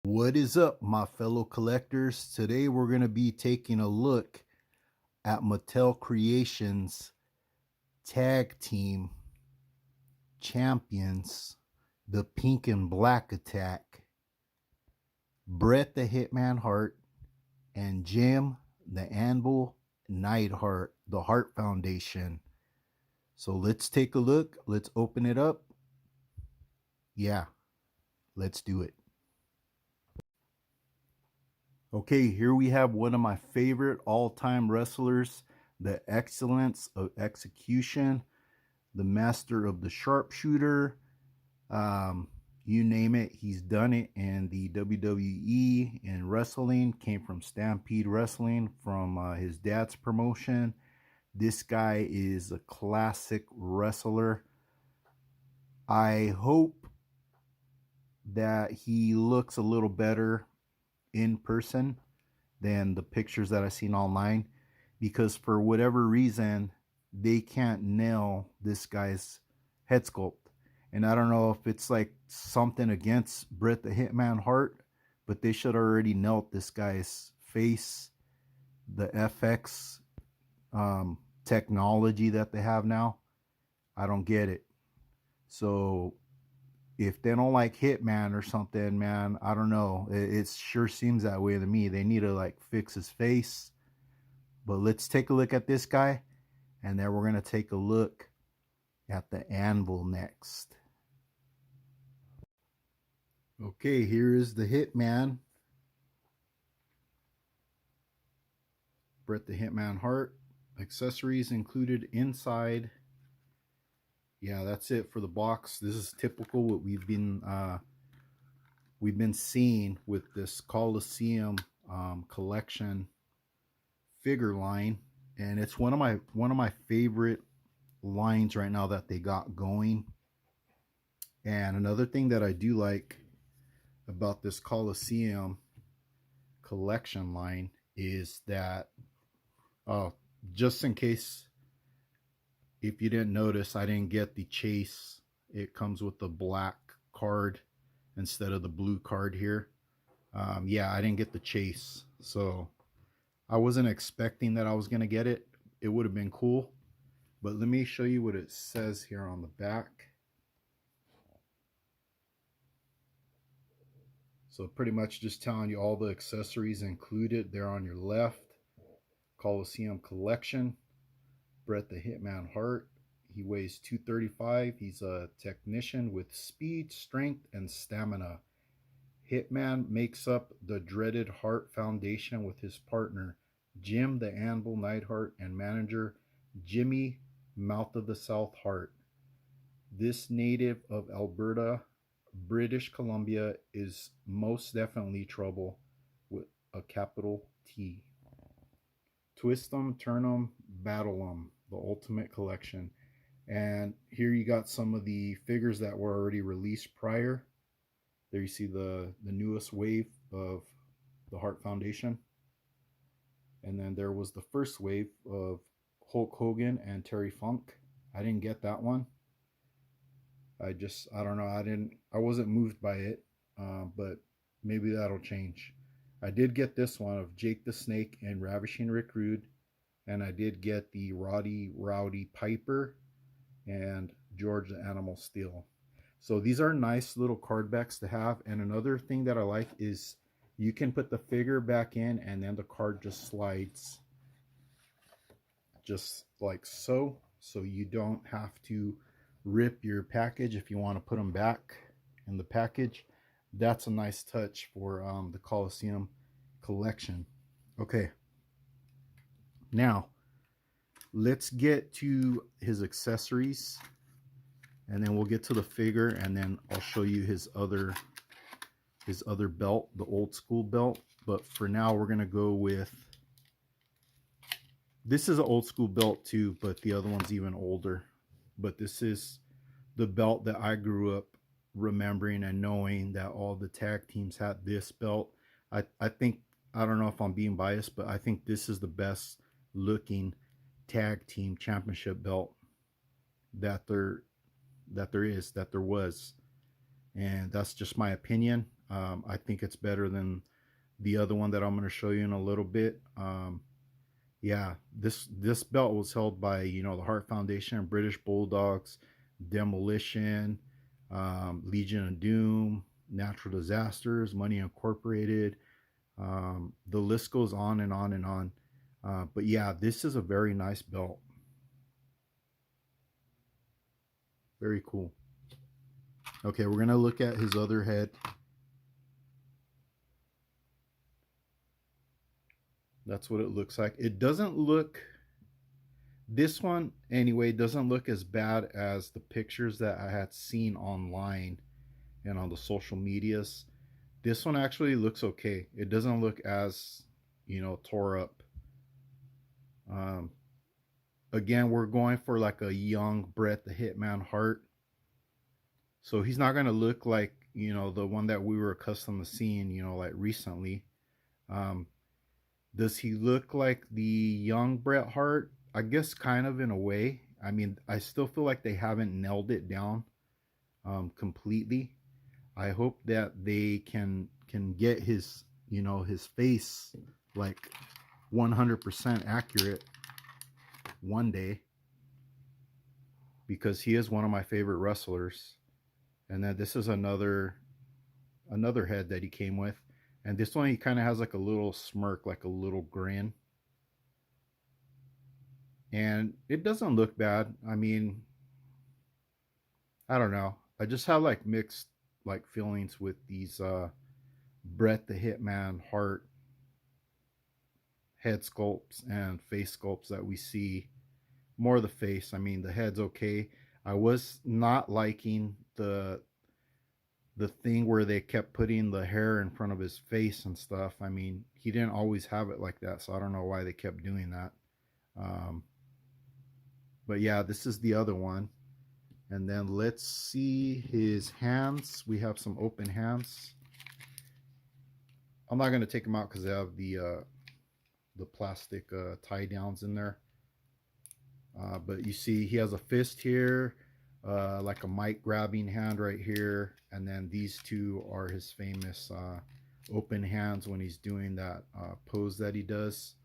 What is up, my fellow collectors? Today we're going to be taking a look at Mattel Creations Tag Team Champions, the Pink and Black Attack, Bret the Hitman Hart, and Jim the Anvil Neidhart, the Hart Foundation. So let's take a look. Let's open it up. Yeah, let's do it. Okay, here we have one of my favorite all-time wrestlers, the excellence of execution, the master of the sharpshooter. You name it, he's done it in the WWE and wrestling. Came from Stampede Wrestling, from his dad's promotion. This guy is a classic wrestler. I hope that he looks a little better in person than the pictures that I've seen online, because for whatever reason they can't nail this guy's head sculpt. And I don't know if it's like something against Bret the Hitman Hart, but they should already nailed this guy's face. The FX technology that they have now, I don't get it. So if they don't like Hitman or something, man, I don't know. It sure seems that way to me. They need to like fix his face. But let's take a look at this guy, and then we're going to take a look at the Anvil next. Okay, here is the Hitman, Bret the Hitman Hart. Accessories included inside. Yeah, that's it for the box. This is typical what we've been seeing with this Coliseum collection figure line, and it's one of my favorite lines right now that they got going. And another thing that I do like about this Coliseum collection line is that, just in case if you didn't notice, I didn't get the chase. It comes with the black card instead of the blue card here. Yeah, I didn't get the chase, so I wasn't expecting that I was going to get it. It would have been cool. But let me show you what it says here on the back. So pretty much just telling you all the accessories included there on your left. Coliseum collection. Bret the Hitman Hart. He weighs 235. He's a technician with speed, strength, and stamina. Hitman makes up the dreaded Hart Foundation with his partner, Jim the Anvil Neidhart, and manager Jimmy Mouth of the South Hart. This native of Alberta, British Columbia, is most definitely trouble with a capital T. Twist 'em, turn 'em, battle 'em, the ultimate collection. And here you got some of the figures that were already released prior. There you see the newest wave of the Hart Foundation. And then there was the first wave of Hulk Hogan and Terry Funk. I didn't get that one. I don't know. I wasn't moved by it, but maybe that'll change. I did get this one of Jake the Snake and Ravishing Rick Rude. And I did get the Roddy Rowdy Piper and George the Animal Steel. So these are nice little card backs to have. And another thing that I like is you can put the figure back in and then the card just slides just like so. So you don't have to rip your package if you want to put them back in the package. That's a nice touch for the Coliseum collection. Okay. Now, let's get to his accessories, and then we'll get to the figure, and then I'll show you his other belt, the old school belt. But for now, we're gonna go with, this is an old school belt too, but the other one's even older. But this is the belt that I grew up remembering and knowing that all the tag teams had this belt. I think, I don't know if I'm being biased, but I think this is the best looking tag team championship belt that there was, and that's just my opinion. I think it's better than the other one that I'm going to show you in a little bit. Yeah, this belt was held by the Hart Foundation, British Bulldogs, Demolition, Legion of Doom, Natural Disasters, Money Incorporated. The list goes on and on and on. But yeah, this is a very nice belt. Very cool. Okay, we're gonna look at his other head. That's what it looks like. It doesn't look, this one anyway, doesn't look as bad as the pictures that I had seen online and on the social medias. This one actually looks okay. It doesn't look as, tore up. Um, Again, we're going for like a young Bret the Hitman Hart. So he's not going to look like, the one that we were accustomed to seeing, like recently. Um, does he look like the young Bret Hart? I guess kind of in a way. I mean, I still feel like they haven't nailed it down completely. I hope that they can get his face like 100% accurate one day, because he is one of my favorite wrestlers. And then this is another head that he came with, and this one he kind of has like a little smirk, like a little grin, and it doesn't look bad. I mean, I don't know. I just have like mixed like feelings with these Bret the Hitman Hart head sculpts and face sculpts that we see. More of the face. I mean, the head's okay. I was not liking the thing where they kept putting the hair in front of his face and stuff. I mean, he didn't always have it like that, so I don't know why they kept doing that. Um, but yeah, this is the other one. And then let's see his hands. We have some open hands. I'm not going to take them out because they have the plastic tie downs in there. But you see he has a fist here, like a mic grabbing hand right here, and then these two are his famous open hands when he's doing that pose that he does.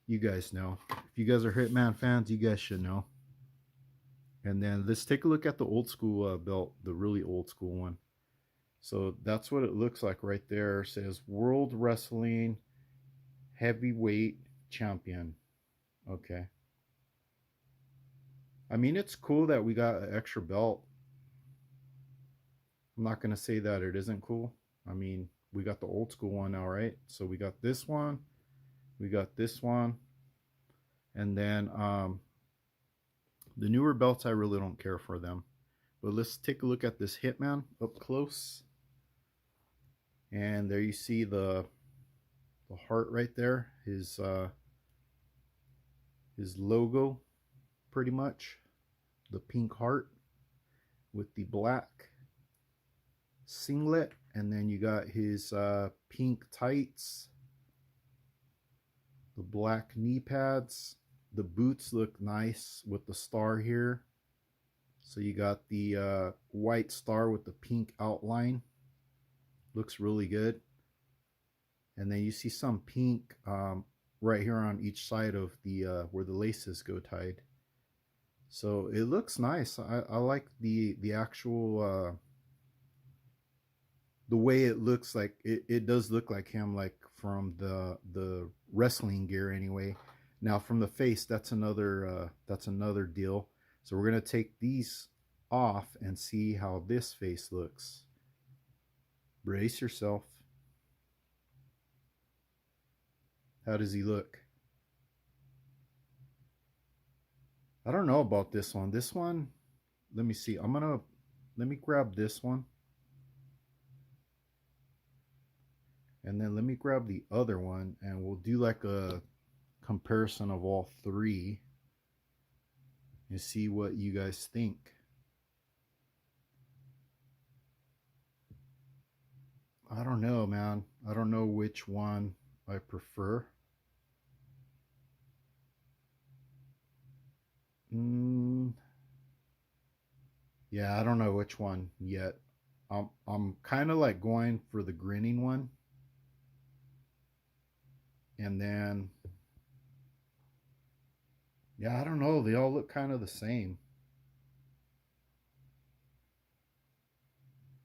You guys know. If you guys are Hitman fans, you guys should know. And then let's take a look at the old school belt, the really old school one. So that's what it looks like right there. It says World Wrestling Heavyweight Champion. Okay. I mean, it's cool that we got an extra belt. I'm not going to say that it isn't cool. I mean, we got the old school one now, right? So we got this one. We got this one. And then the newer belts, I really don't care for them. But let's take a look at this Hitman up close. And there you see the heart right there. His logo, pretty much. The pink heart with the black singlet. And then you got his pink tights. The black knee pads. The boots look nice with the star here. So you got the white star with the pink outline. Looks really good. And then you see some pink right here on each side of the where the laces go tied. So it looks nice. I like the actual the way it looks. Like it does look like him, like from the wrestling gear anyway. Now from the face, that's another deal. So we're gonna take these off and see how this face looks. Brace yourself. How does he look? I don't know about this one. This one, let me see. Let me grab this one. And then let me grab the other one, and we'll do like a comparison of all three and see what you guys think. I don't know, man. I don't know which one I prefer. Yeah, I don't know which one yet. I'm kind of like going for the grinning one, and then yeah, I don't know. They all look kind of the same.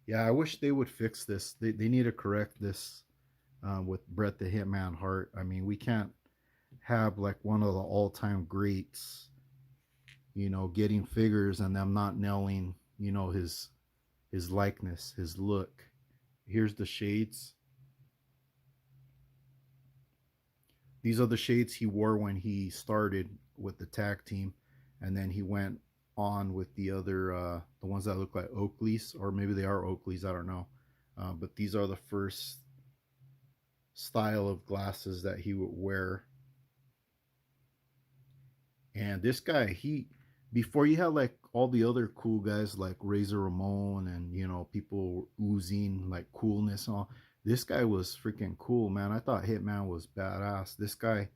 Yeah, I wish they would fix this. They need to correct this with Bret the Hitman Hart. I mean, we can't have like one of the all-time greats, getting figures and them not nailing, his likeness, his look. Here's the shades. These are the shades he wore when he started with the tag team, and then he went on with the other, the ones that look like Oakleys, or maybe they are Oakleys. I don't know. But these are the first style of glasses that he would wear. And this guy, he before you had like all the other cool guys like Razor Ramon and people oozing like coolness and all. This guy was freaking cool, man. I thought Hitman was badass. This guy,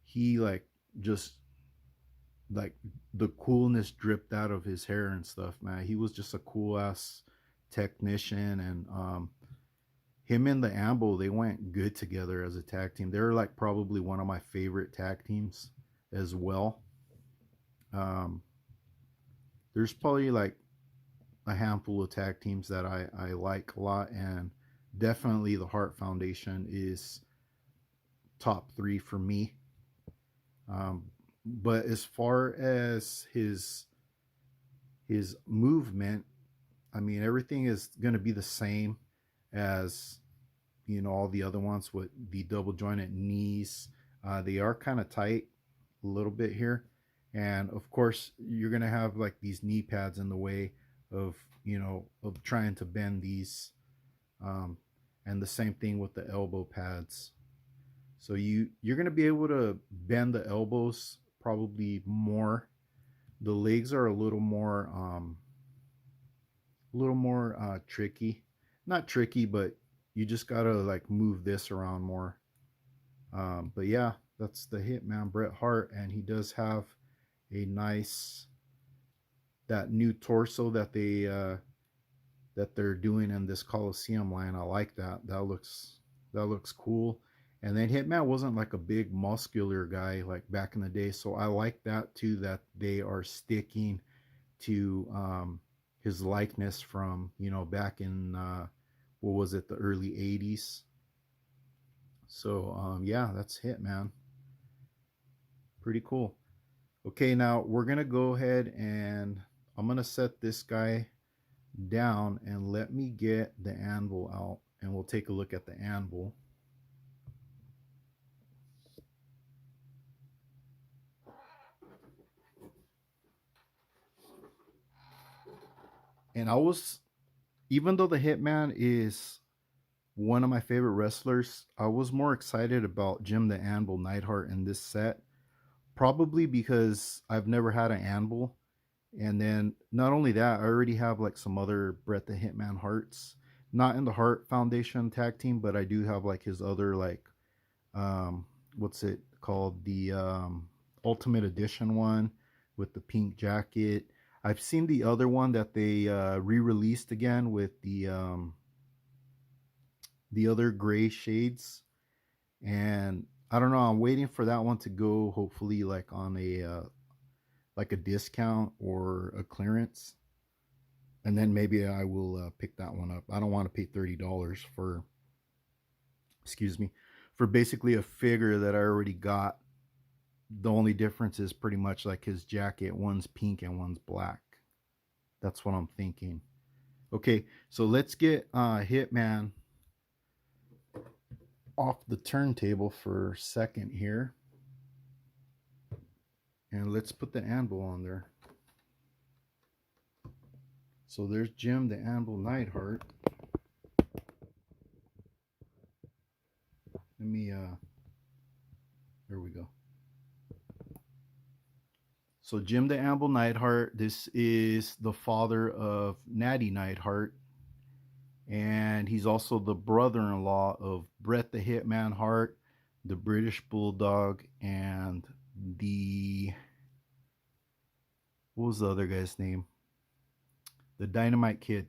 he like just like the coolness dripped out of his hair and stuff, man. He was just a cool ass technician, and him and the Ambo, they went good together as a tag team. They're like probably one of my favorite tag teams as well. Um, there's probably like a handful of tag teams that I like a lot, and definitely the Hart Foundation is top three for me. But as far as his movement, I mean everything is going to be the same as all the other ones with the double jointed knees. They are kind of tight a little bit here, and of course you're going to have like these knee pads in the way of of trying to bend these, um, and the same thing with the elbow pads. So you're going to be able to bend the elbows probably more. The legs are a little more tricky. Not tricky, but you just gotta like move this around more. But yeah, that's the Hitman Bret Hart, and he does have a nice that new torso that they're doing in this Coliseum line. I like that. That looks cool. And then Hitman wasn't like a big muscular guy like back in the day, so I like that too. That they are sticking to his likeness from back in what was it, the early '80s. So yeah, that's Hitman. Pretty cool. Okay, now we're gonna go ahead and I'm gonna set this guy down and let me get the anvil out, and we'll take a look at the anvil. And I was, even though the Hitman is one of my favorite wrestlers, I was more excited about Jim the Anvil Neidhart in this set, probably because I've never had an anvil. And then not only that, I already have like some other Bret the Hitman Harts, not in the Hart Foundation tag team, but I do have like his other like um what's it called, the Ultimate Edition one with the pink jacket. I've seen the other one that they re-released again with the other gray shades, and I don't know. I'm waiting for that one to go. Hopefully, like a discount or a clearance, and then maybe I will pick that one up. I don't want to pay $30 for, excuse me, for basically a figure that I already got. The only difference is pretty much like his jacket. One's pink and one's black. That's what I'm thinking. Okay, so let's get Hitman off the turntable for a second here. And let's put the anvil on there. So there's Jim the Anvil Neidhart. Let me there we go. So Jim the Anvil Neidhart, this is the father of Natty Neidhart, and he's also the brother-in-law of Bret the Hitman Hart, the British Bulldog, and the, what was the other guy's name? The Dynamite Kid.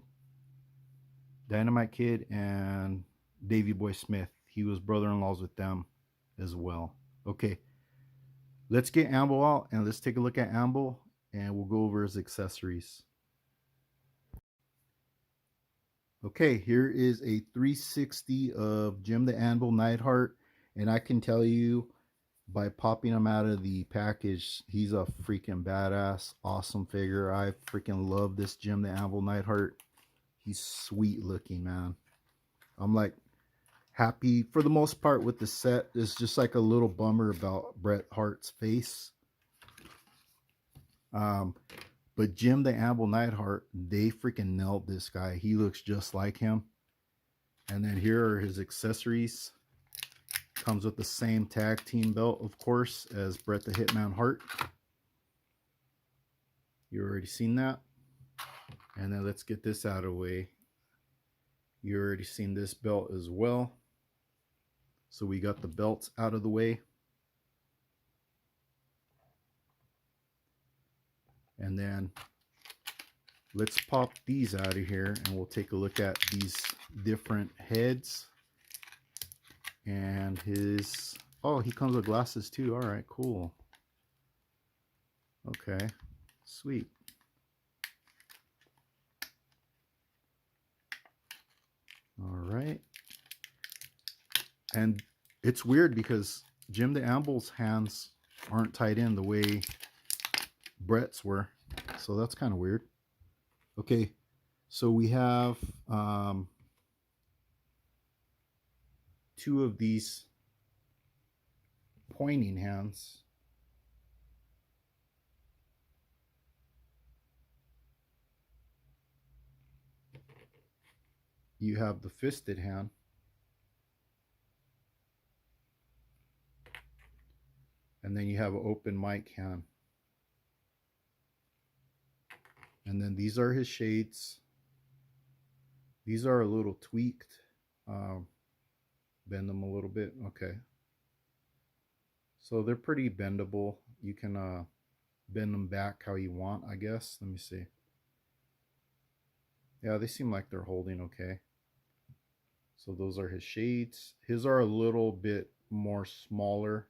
Dynamite Kid and Davy Boy Smith. He was brother-in-laws with them as well. Okay, let's get Amble out and let's take a look at Amble and we'll go over his accessories. Okay, here is a 360 of Jim the Anvil Neidhart, and I can tell you by popping him out of the package, he's a freaking badass, awesome figure. I freaking love this Jim the Anvil Neidhart. He's sweet looking, man. I'm like happy for the most part with the set. It's just like a little bummer about Bret Hart's face. But Jim the Anvil Neidhart, they freaking nailed this guy. He looks just like him. And then here are his accessories. Comes with the same tag team belt, of course, as Bret the Hitman Hart. You already seen that. And then let's get this out of the way. You already seen this belt as well. So we got the belts out of the way. And then let's pop these out of here and we'll take a look at these different heads. And his, oh, he comes with glasses too. All right, cool. Okay, sweet. All right. And it's weird because Jim the Anvil's hands aren't tied in the way Bret's were. So that's kind of weird. Okay, so we have two of these pointing hands. You have the fisted hand. And then you have an open mic hand. And then these are his shades. These are a little tweaked. Bend them a little bit. Okay. So they're pretty bendable. You can bend them back how you want, I guess. Let me see. Yeah, they seem like they're holding okay. So those are his shades. His are a little bit more smaller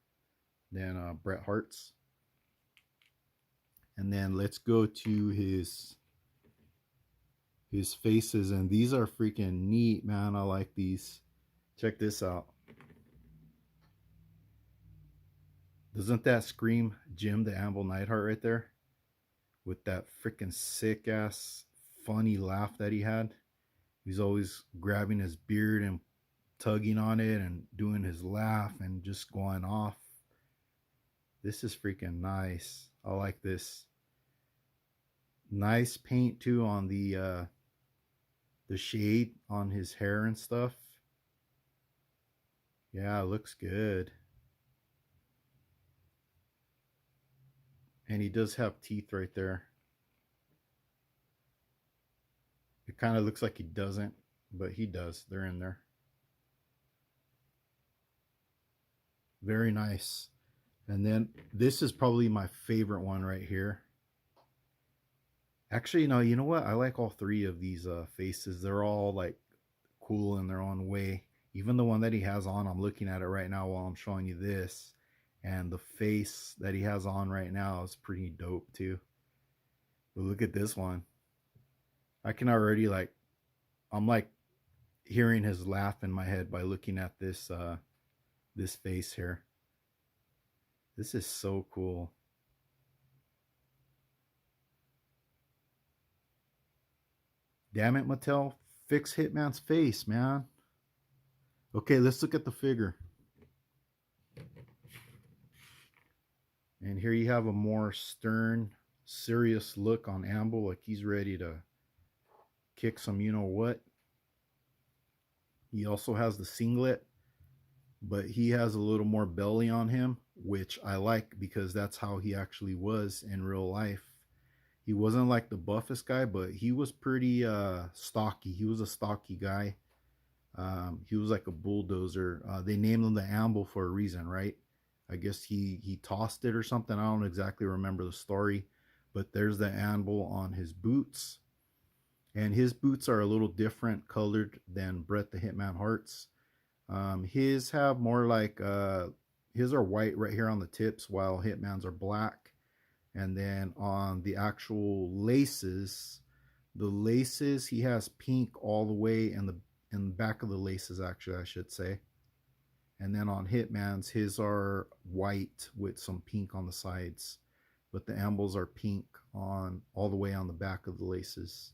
than Bret Hart's. And then let's go to his faces, and these are freaking neat, man. I like these. Check this out. Doesn't that scream Jim the Anvil Neidhart right there? With that freaking sick ass funny laugh that he had. He's always grabbing his beard and tugging on it and doing his laugh and just going off. This is freaking nice. I like this. Nice paint too on the shade on his hair and stuff. Yeah, it looks good. And he does have teeth right there. It kind of looks like he doesn't, but he does. They're in there. Very nice. And then this is probably my favorite one right here. Actually, no, you know what? I like all three of these faces. They're all like cool in their own way. Even the one that he has on, I'm looking at it right now while I'm showing you this. And the face that he has on right now is pretty dope too. But look at this one. I can already like, I'm like hearing his laugh in my head by looking at this this face here. This is so cool. Damn it, Mattel. Fix Hitman's face, man. Okay, let's look at the figure. And here you have a more stern, serious look on Amble, like he's ready to kick some you know what. He also has the singlet, but he has a little more belly on him, which I like because that's how he actually was in real life. He wasn't like the buffest guy, but he was pretty stocky. He was a stocky guy. He was like a bulldozer. They named him the Amble for a reason, right? I guess he tossed it or something. I don't exactly remember the story, but there's the Anvil on his boots. And his boots are a little different colored than Bret the Hitman Hart's. His have more like his are white right here on the tips, while Hitman's are black. And then on the actual laces, the laces he has pink all the way in the back of the laces, actually I should say. And then on Hitman's, his are white with some pink on the sides, but the ambles are pink on all the way on the back of the laces.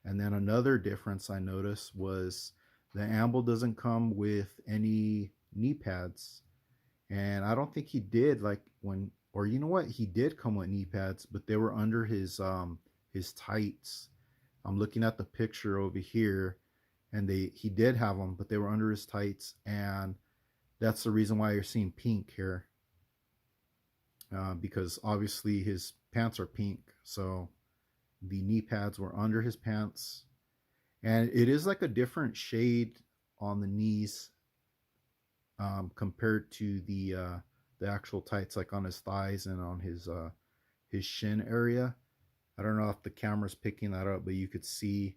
And then another difference I noticed was the amble doesn't come with any knee pads. And I don't think he did, like when, or you know what, he did come with knee pads, but they were under his tights. I'm looking at the picture over here, and he did have them, but they were under his tights, and that's the reason why you're seeing pink here, because obviously his pants are pink, so the knee pads were under his pants, and it is like a different shade on the knees, compared to the actual tights, like on his thighs and on his shin area. I don't know if the camera's picking that up, but you could see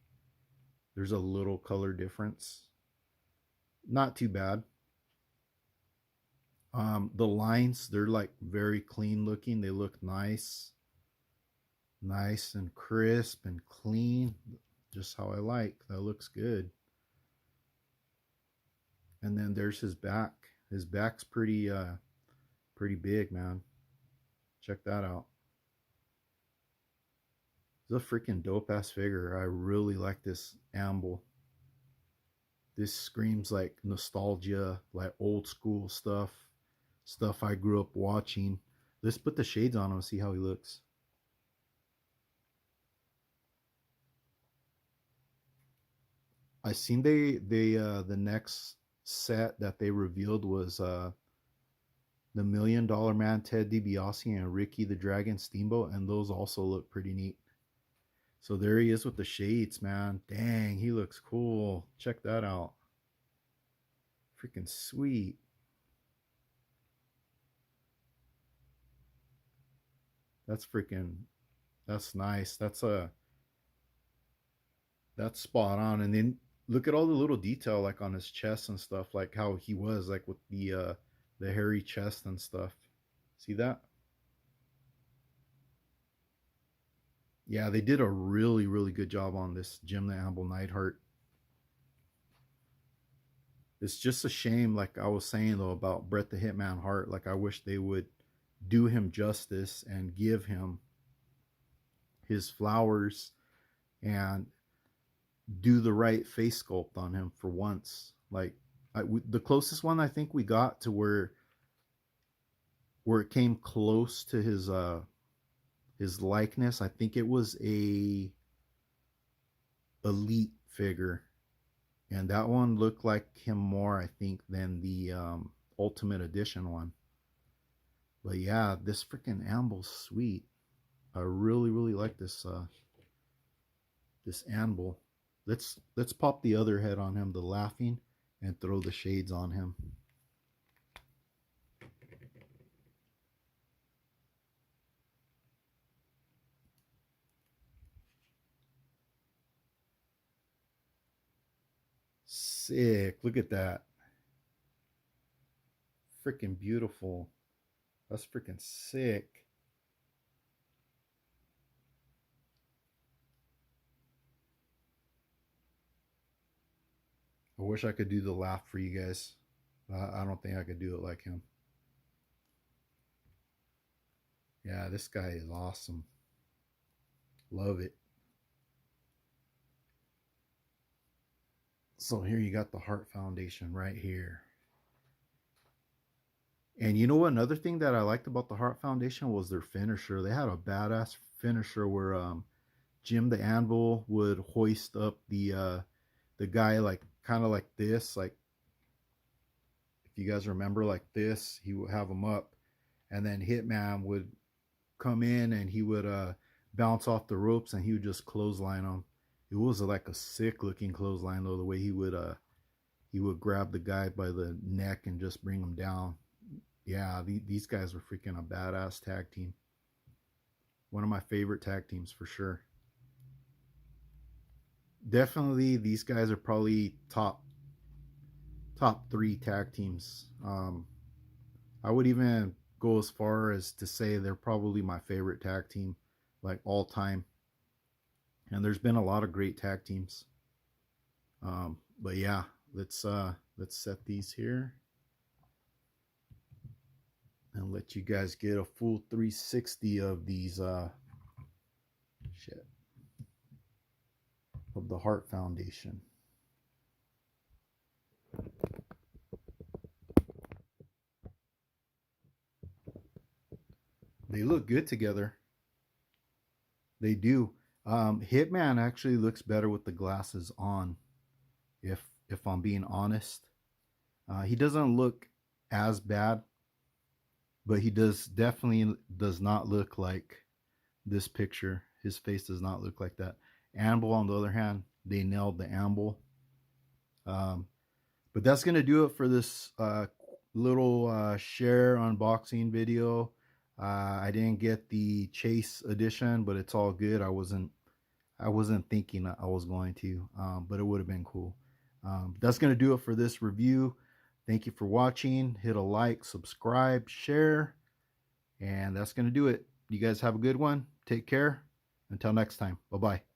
there's a little color difference. Not too bad. The lines, they're like very clean looking. They look nice, nice and crisp and clean, just how I like. That looks good. And then there's his back. His back's pretty big, man. Check that out. It's a freaking dope ass figure. I really like this amble. This screams like nostalgia, like old school stuff I grew up watching. Let's put the shades on him and see how he looks. I seen the next set that they revealed was the $1 Million Man Ted DiBiase and Ricky the Dragon Steamboat, and those also look pretty neat. So there he is with the shades, man. Dang, he looks cool. Check that out. Freaking sweet. That's freaking, that's nice. That's spot on. And then look at all the little detail like on his chest and stuff, like how he was like with the hairy chest and stuff. See that? Yeah, they did a really good job on this Jim the Amble Neidhart. It's just a shame, like I was saying though, about Bret the Hitman Hart. Like I wish they would do him justice and give him his flowers and do the right face sculpt on him for once. Like the closest one I think we got to where it came close to his likeness, I think it was a elite figure, and that one looked like him more, I think, than the Ultimate Edition one. But yeah, this freaking Amble's sweet. I really like this Anvil. Let's pop the other head on him, the laughing, and throw the shades on him. Sick. Look at that. Freaking beautiful. That's freaking sick. I wish I could do the laugh for you guys. I don't think I could do it like him. Yeah, this guy is awesome. Love it. So here you got the Hart Foundation right here. And you know what? Another thing that I liked about the Hart Foundation was their finisher. They had a badass finisher where Jim the Anvil would hoist up the guy like kind of like this, like if you guys remember, like this. He would have him up, and then Hitman would come in and he would bounce off the ropes and he would just clothesline him. It was like a sick looking clothesline though, the way he would grab the guy by the neck and just bring him down. Yeah, these guys were freaking a badass tag team. One of my favorite tag teams for sure. definitely these guys are probably top three tag teams. I would even go as far as to say they're probably my favorite tag team, like all time. And there's been a lot of great tag teams. But yeah, let's set these here and let you guys get a full 360 of these shit of the Hart Foundation. They look good together. They do. Hitman actually looks better with the glasses on. If I'm being honest, he doesn't look as bad, but he definitely does not look like this picture. His face does not look like that. Anvil, on the other hand, they nailed the Anvil. Um, but that's gonna do it for this little share unboxing video. I didn't get the Chase edition, but it's all good. I wasn't thinking I was going to, but it would have been cool. That's gonna do it for this review. Thank you for watching. Hit a like, subscribe, share, and that's gonna do it. You guys have a good one. Take care. Until next time. Bye bye.